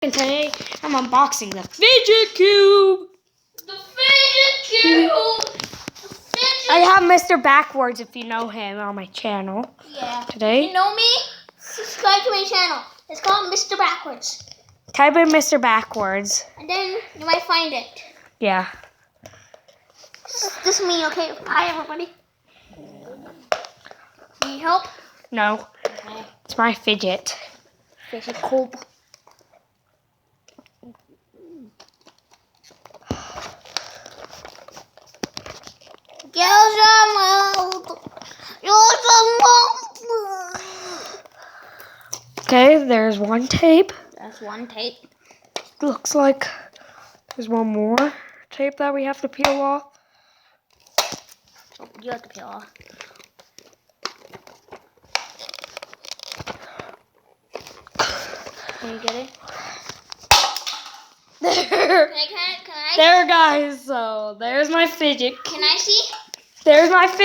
And today I'm unboxing the Fidget Cube. The Fidget Cube. I have Mr. Backwards, if you know him, on my channel. Yeah. Today. If you know me, subscribe to my channel. It's called Mr. Backwards. Type in Mr. Backwards. And then you might find it. Yeah. This is me, okay? Bye, everybody. Need help? No. Okay. It's my Fidget. Fidget Cube. Okay, there's one tape. That's one tape. Looks like there's one more tape that we have to peel off. Oh, you have to peel off. Can you get it? There. Can I? There, guys. So there's my Fidget. Can I see? There's my Fidget.